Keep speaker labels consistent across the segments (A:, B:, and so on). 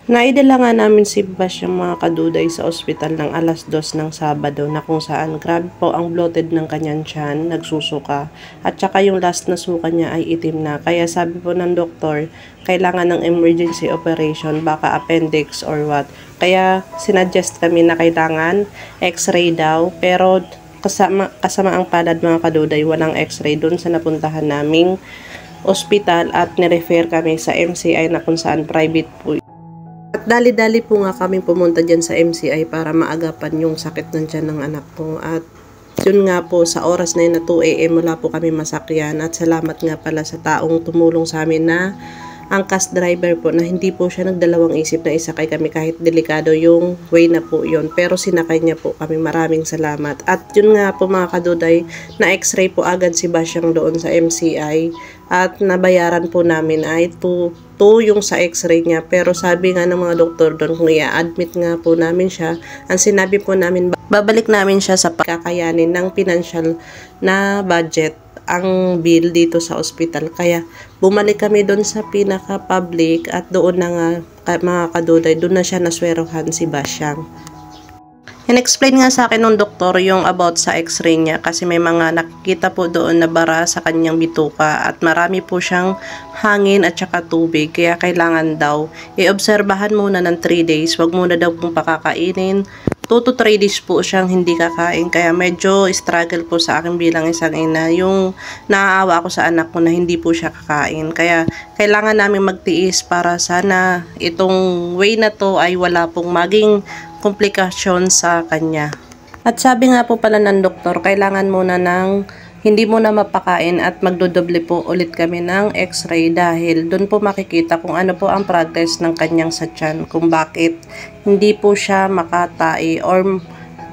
A: Naidala nga namin si Bash yung mga kaduday sa ospital ng alas 2 ng Sabado na kung saan grabe po ang bloated ng kanyang tiyan, nagsusuka, at saka yung last na suka niya ay itim na. Kaya sabi po ng doktor, kailangan ng emergency operation, baka appendix or what. Kaya sinuggest kami na kailangan x-ray daw, pero kasama ang palad mga kaduday, walang x-ray dun sa napuntahan naming ospital at nirefer kami sa MCI na kung saan private po. At dali-dali po nga kami pumunta dyan sa MCI para maagapan yung sakit ng tiyan ng anak ko. At yun nga po, sa oras na yun na 2 AM wala po kami masakyan. At salamat nga pala sa taong tumulong sa amin na ang cast driver po na hindi po siya nagdalawang isip na isakay kami kahit delikado yung way na po yun. Pero sinakay niya po kami, maraming salamat. At yun nga po mga kaduday, na x-ray po agad si Basyang doon sa MCI. At nabayaran po namin ay 2 yung sa x-ray niya. Pero sabi nga ng mga doktor doon, kung i-admit nga po namin siya, ang sinabi po namin, babalik namin siya sa kakayanin ng financial na budget ang bill dito sa ospital. Kaya bumalik kami doon sa pinaka-public at doon na nga mga kaduday, doon na siya naswerohan si Basyang. In-explain nga sa akin ng doktor yung about sa x-ray niya kasi may mga nakikita po doon na bara sa kanyang bituka at marami po siyang hangin at saka tubig, kaya kailangan daw i-obserbahan muna ng 3 days, wag muna daw pong pakakainin. 2 to 3 days po siyang hindi kakain, kaya medyo struggle po sa akin bilang isang ina yung naaawa ko sa anak ko na hindi po siya kakain. Kaya kailangan namin magtiis para sana itong way na to ay wala pong maging komplikasyon sa kanya. At sabi nga po pala ng doktor, kailangan muna ng hindi muna mapakain at magdodoble po ulit kami ng x-ray dahil doon po makikita kung ano po ang progress ng kanyang sa tiyan, kung bakit hindi po siya makatai or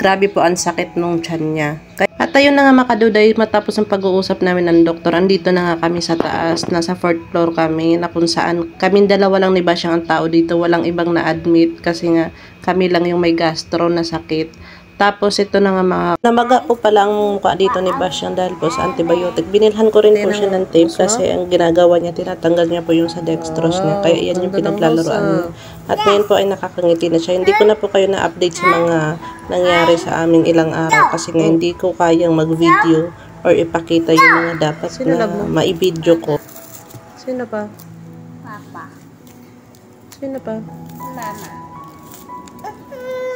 A: grabe po ang sakit ng tiyan niya. At ayun na nga makaduday, matapos ang pag-uusap namin ng doktor, andito na nga kami sa taas, nasa 4th floor kami na kung saan kaming dalawa lang ni Basyang ang tao dito, walang ibang na-admit kasi nga kami lang yung may gastro na sakit. Tapos ito na nga mga namaga po pala ang mukha dito ni Basyang dahil po sa antibiotic. Binilhan ko rin po siya ng tape kasi ang ginagawa niya, tinatanggal niya po yung sa dextrose niya. Kaya yan yung pinaglalaroan niya. At ngayon po ay nakakangiti na siya. Hindi ko na po kayo na-update sa mga nangyari sa aming ilang araw kasi nga hindi ko kayang mag-video or ipakita yung mga dapat na ma-video ko. Sino pa?
B: Papa.
A: Sino pa?
B: Mama.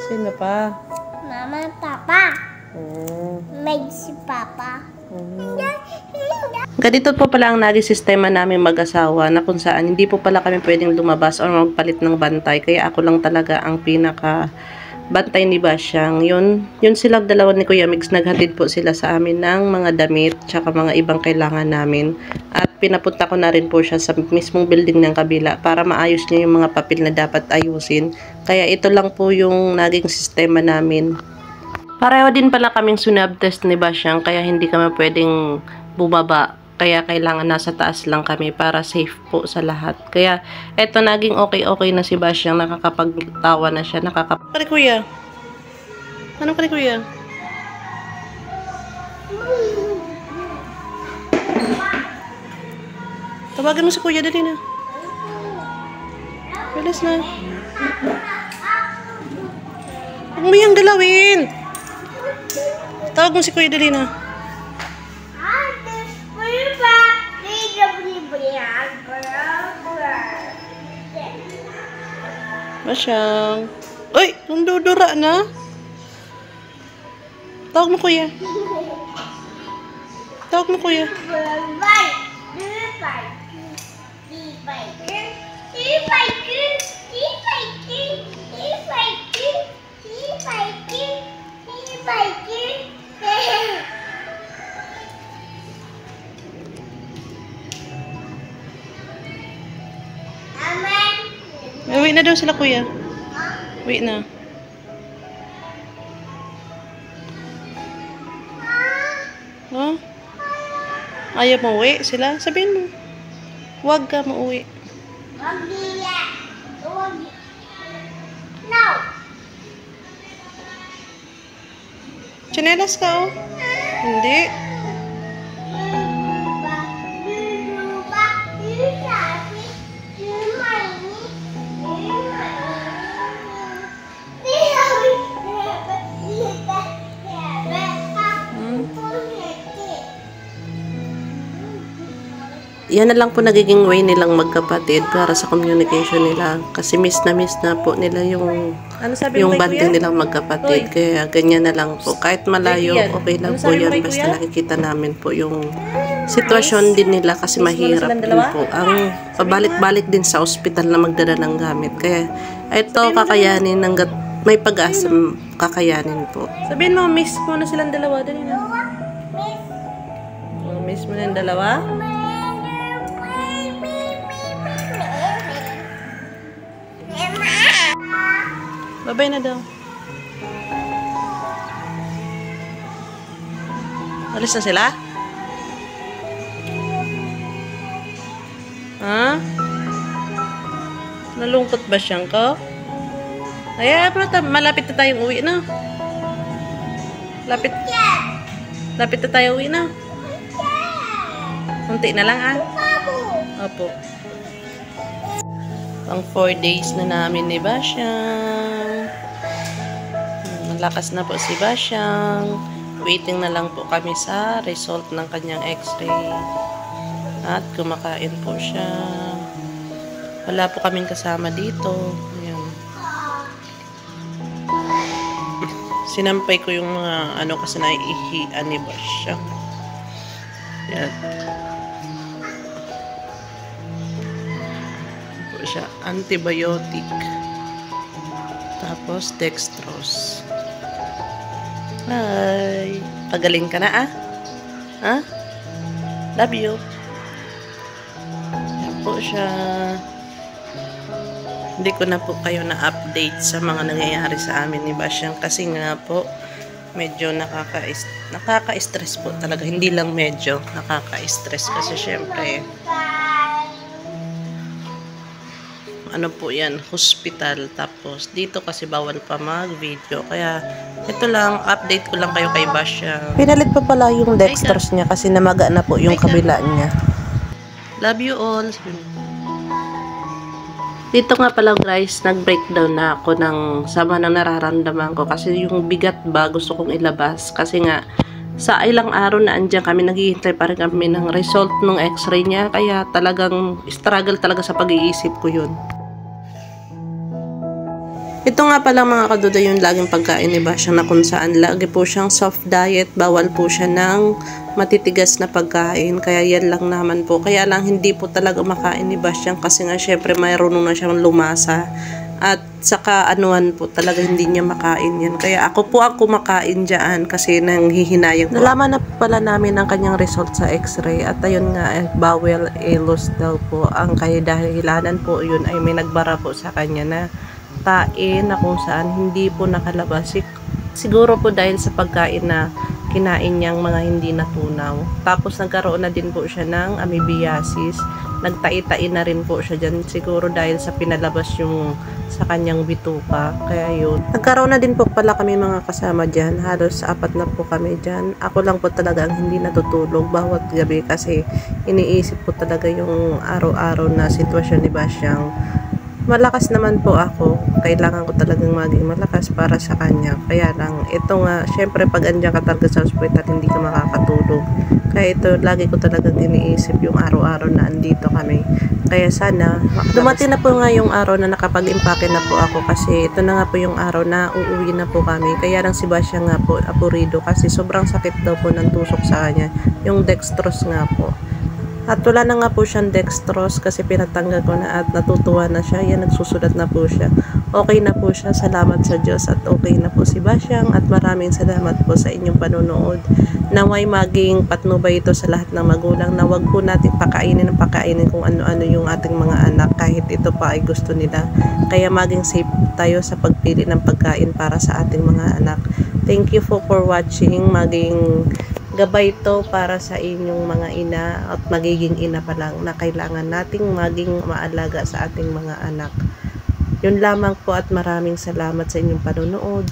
A: Sino pa?
B: Mama, Papa.
A: Oh.
B: May si Papa.
A: Ganito po pala ang naging sistema namin mag-asawa na kung saan hindi po pala kami pwedeng lumabas o magpalit ng bantay. Kaya ako lang talaga ang pinaka bantay ni Basyang. Yun silang dalawa ni Kuya Mix, naghatid po sila sa amin ng mga damit tsaka mga ibang kailangan namin. At pinapunta ko na rin po siya sa mismong building ng kabila para maayos niya yung mga papel na dapat ayusin. Kaya ito lang po yung naging sistema namin. Pareho din pala kaming swab test ni Basyang kaya hindi kami pwedeng bumaba. Kaya kailangan nasa taas lang kami para safe po sa lahat. Kaya eto naging okay na si Basyang, nakakapagtawa na siya. Kani Kuya? Anong kani Kuya? Tawagan mo si Kuya, dali na. Bilis na. Huwag mo yung galawin. Tawag mo si Kuya, dali na. Basyang. Uy, nandudura na. Tawag mo Kuya. Tawag mo Kuya. Uwi na daw sila Kuya. Uwi na. Huh? Ayaw mo uwi sila? Sabihin mo. Huwag ka mauwi.
B: No.
A: Tsinelas ka oh. Hindi. yan na lang po nagiging way nilang magkapatid para sa communication nila. Kasi miss na po nila yung banding nilang magkapatid. Kaya ganyan na lang po. Kahit malayo, okay lang po yan. Basta nakikita namin po yung sitwasyon din nila kasi mahirap din po. Ang pabalik-balik din sa ospital na magdala ng gamit. Kaya ito kakayanin hanggat may pag-asa kakayanin po.
C: Sabihin mo, miss mo na silang dalawa. Dali na. Miss mo na yung dalawa? Babay na daw. Alis na sila? Ha? Nalungkot ba siyang ko? Ay, malapit na tayong uwi na. Lapit na tayo uwi na. Kunti na lang Opo. Pang 4 days na namin ni Basyang. Malakas na po si Basyang. Waiting na lang po kami sa result ng kanyang x-ray. At kumakain po siya. Wala po kaming kasama dito. Ayan. Sinampay ko yung mga kasi naiihian ni Basyang. Ayan. Siya antibiotic, tapos dextrose. Hi, pagaling ka na love you. Yan po siya. Hindi ko na po kayo na-update sa mga nangyayari sa amin ni Basyang kasi nga po medyo nakaka-stress po talaga. Hindi lang medyo nakaka-stress kasi syempre po yan, hospital. Tapos dito kasi bawal pa mag-video. Kaya ito lang, update ko lang kayo kay Basyang.
A: Pinalit pa pala yung dextrose niya kasi namaga na po yung kabila niya.
C: Love you all.
A: Dito nga pala guys, nag-breakdown na ako ng sama ng nararamdaman ko kasi yung bigat ba gusto kong ilabas kasi nga sa ilang araw na andyan kami, naghihintay pa rin kami ng result ng x-ray niya kaya talagang struggle talaga sa pag-iisip ko yun. Ito nga pala mga kaduda yung laging pagkain ni Basyang na kung saan lagi po siyang soft diet, bawal po siya ng matitigas na pagkain, kaya yan lang naman po. Kaya lang hindi po talaga makain ni Basyang kasi nga syempre mayroon na siyang lumasa at saka anuhan po talaga hindi niya makain yan. Kaya ako po ang kumakain dyan kasi nanghihinayang po. Nalaman na pala namin ang kanyang result sa x-ray at ayun nga bowel ilus daw po ang dahilanan po yun ay may nagbara po sa kanya na tae na kung saan hindi po nakalabas. Siguro po dahil sa pagkain na kinain niyang mga hindi natunaw. Tapos nagkaroon na din po siya ng amoebiasis. Nagtai-tai na rin po siya dyan. Siguro dahil sa pinalabas yung sa kanyang bituka. Kaya yun. Nagkaroon na din po pala kami mga kasama dyan. Halos 4 na po kami dyan. Ako lang po talaga ang hindi natutulog bawat gabi kasi iniisip po talaga yung araw-araw na sitwasyon ni Basyang. Malakas naman po ako. Kailangan ko talagang maging malakas para sa kanya. Kaya lang, ito nga, syempre pag andyan ka talaga sa ospital, hindi ka makakatulog. Kaya ito, lagi ko talagang iniisip yung araw-araw na andito kami. Kaya sana, dumating na po nga yung araw na nakapag-impake na po ako kasi ito na nga po yung araw na uuwi na po kami. Kaya lang si Basyang nga po, apurido kasi sobrang sakit daw po ng tusok sa kanya. Yung dextrose nga po. At wala na nga po siyang dextrose kasi pinatanggal ko na at natutuwa na siya. Yan, nagsusulat na po siya. Okay na po siya. Salamat sa Diyos at okay na po si Basyang at maraming salamat po sa inyong panonood. Naway maging patnubay ito sa lahat ng magulang na wag po natin pakainin kung ano-ano yung ating mga anak kahit ito pa ay gusto nila. Kaya maging safe tayo sa pagpili ng pagkain para sa ating mga anak. Thank you for watching. Maging gabay ito para sa inyong mga ina at magiging ina pa lang na kailangan nating maging maalaga sa ating mga anak. Yun lamang po at maraming salamat sa inyong panonood.